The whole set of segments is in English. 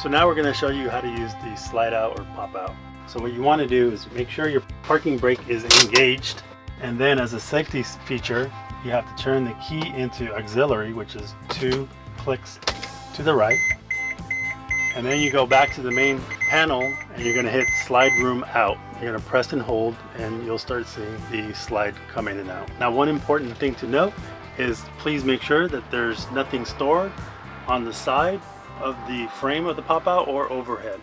So now we're going to show you how to use the slide out or pop out. So what you want to do is make sure your parking brake is engaged, and then as a safety feature you have to turn the key into auxiliary, which is 2 clicks to the right, and then you go back to the main panel and you're going to hit slide room out. You're going to press and hold and you'll start seeing the slide come in and out. Now, one important thing to note is please make sure that there's nothing stored on the side of the frame of the pop out or overhead.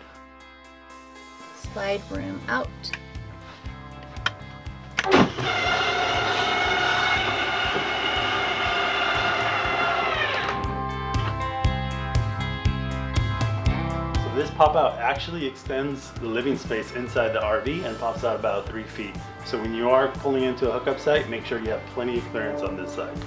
Slide room out. This pop out actually extends the living space inside the RV and pops out about 3 feet. So when you are pulling into a hookup site, make sure you have plenty of clearance on this side.